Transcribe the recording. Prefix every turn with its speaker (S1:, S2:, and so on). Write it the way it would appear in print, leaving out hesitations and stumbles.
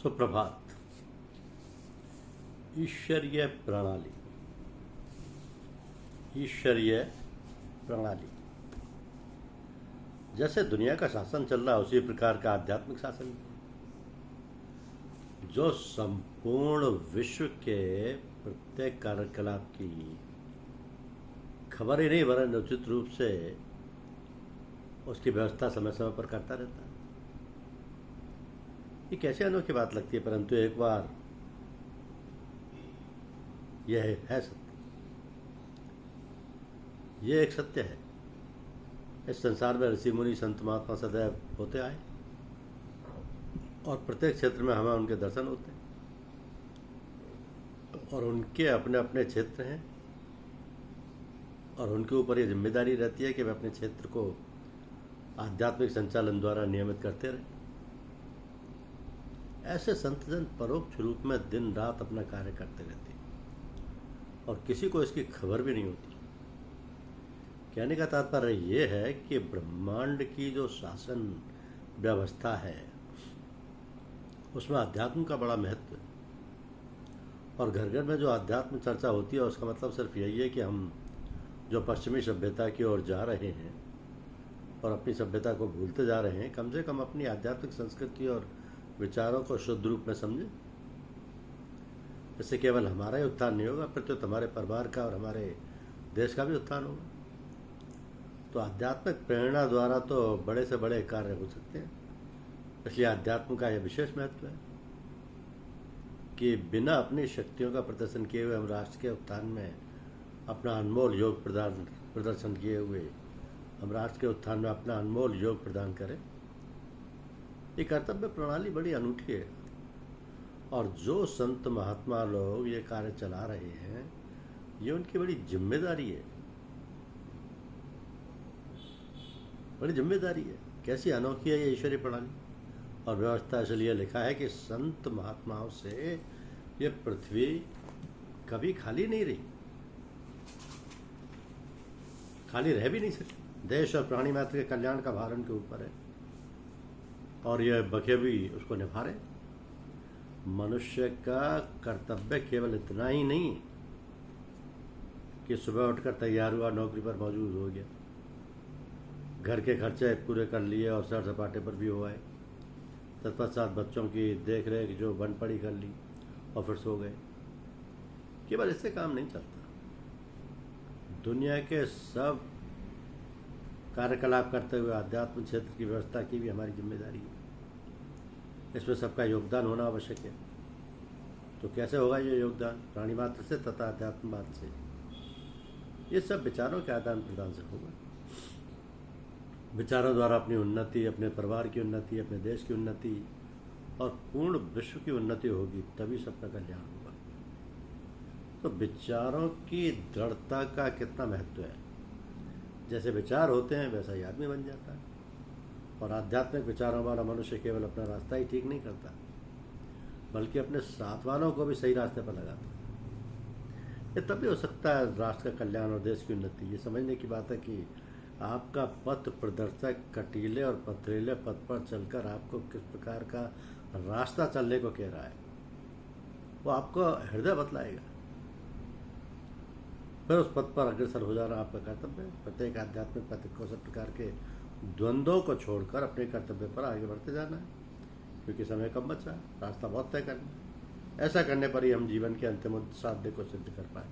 S1: सुप्रभात। ईश्वरीय प्रणाली, ईश्वरीय प्रणाली। जैसे दुनिया का शासन चल रहा है उसी प्रकार का आध्यात्मिक शासन जो संपूर्ण विश्व के प्रत्येक कार्यकलाप की खबर ही नहीं वरन उचित रूप से उसकी व्यवस्था समय समय पर करता रहता है। ये कैसे अनोखी बात लगती है, परंतु एक बार यह है सत्य। यह एक सत्य है। इस संसार में ऋषि मुनि संत महात्मा सदैव होते आए और प्रत्येक क्षेत्र में हमें उनके दर्शन होते हैं और उनके अपने अपने क्षेत्र हैं और उनके ऊपर ये जिम्मेदारी रहती है कि वे अपने क्षेत्र को आध्यात्मिक संचालन द्वारा नियमित करते रहें। ऐसे संतजन परोक्ष रूप में दिन रात अपना कार्य करते रहते हैं और किसी को इसकी खबर भी नहीं होती। कहने का तात्पर्य यह है कि ब्रह्मांड की जो शासन व्यवस्था है उसमें अध्यात्म का बड़ा महत्व है और घर घर में जो अध्यात्म चर्चा होती है उसका मतलब सिर्फ यही है कि हम जो पश्चिमी सभ्यता की ओर जा रहे हैं और अपनी सभ्यता को भूलते जा रहे हैं, कम से कम अपनी आध्यात्मिक संस्कृति और विचारों को शुद्ध रूप में समझें। इससे केवल हमारा ही उत्थान नहीं होगा, प्रत्युत हमारे परिवार का और हमारे देश का भी उत्थान होगा। तो आध्यात्मिक प्रेरणा द्वारा तो बड़े से बड़े कार्य हो सकते हैं। इसलिए अध्यात्म का यह विशेष महत्व है कि बिना अपनी शक्तियों का प्रदर्शन किए हुए हम राष्ट्र के उत्थान में अपना अनमोल योग प्रदर्शन किए हुए हम राष्ट्र के उत्थान में अपना अनमोल योग प्रदान करें। ये कर्तव्य प्रणाली बड़ी अनूठी है और जो संत महात्मा लोग ये कार्य चला रहे हैं ये उनकी बड़ी जिम्मेदारी है, बड़ी जिम्मेदारी है। कैसी अनोखी है ये ईश्वरीय प्रणाली और व्यवस्था। इसलिए लिखा है कि संत महात्माओं से ये पृथ्वी कभी खाली नहीं रही, खाली रह भी नहीं सकती। देश और प्राणी मात्र के कल्याण का भार उनके ऊपर है और यह बखूबी उसको निभा रहे। मनुष्य का कर्तव्य केवल इतना ही नहीं कि सुबह उठकर तैयार हुआ, नौकरी पर मौजूद हो गया, घर के खर्चे पूरे कर लिए और सैर सपाटे पर भी हो आए, तत्पश्चात बच्चों की देख रेख जो बन पड़ी कर ली और फिर सो गए। केवल इससे काम नहीं चलता। दुनिया के सब कार्यकलाप करते हुए आध्यात्म क्षेत्र की व्यवस्था की भी हमारी जिम्मेदारी है। इसमें सबका योगदान होना आवश्यक है। तो कैसे होगा ये योगदान? प्राणी मात्र से तथा अध्यात्मवाद से। ये सब विचारों के आदान प्रदान से होगा। विचारों द्वारा अपनी उन्नति, अपने परिवार की उन्नति, अपने देश की उन्नति और पूर्ण विश्व की उन्नति होगी, तभी सबका कल्याण होगा। तो विचारों की दृढ़ता का कितना महत्व है। जैसे विचार होते हैं वैसा ही आदमी बन जाता है और आध्यात्मिक विचारों वाला मनुष्य केवल अपना रास्ता ही ठीक नहीं करता बल्कि अपने साथ वालों को भी सही रास्ते पर लगाता है। ये तभी हो सकता है राष्ट्र का कल्याण और देश की उन्नति। ये समझने की बात है कि आपका पथ प्रदर्शक कटीले और पथरीले पथ पर चलकर आपको किस प्रकार का रास्ता चलने को कह रहा है वो आपको हृदय बतलाएगा। फिर उस पथ पर अग्रसर हो जाना आपका कर्तव्य है। प्रत्येक आध्यात्मिक पथ को सब प्रकार के द्वंद्वों को छोड़कर अपने कर्तव्य पर आगे बढ़ते जाना है, क्योंकि समय कम बचा है, रास्ता बहुत तय करना है। ऐसा करने पर ही हम जीवन के अंतिम साध्य को सिद्ध कर पाए।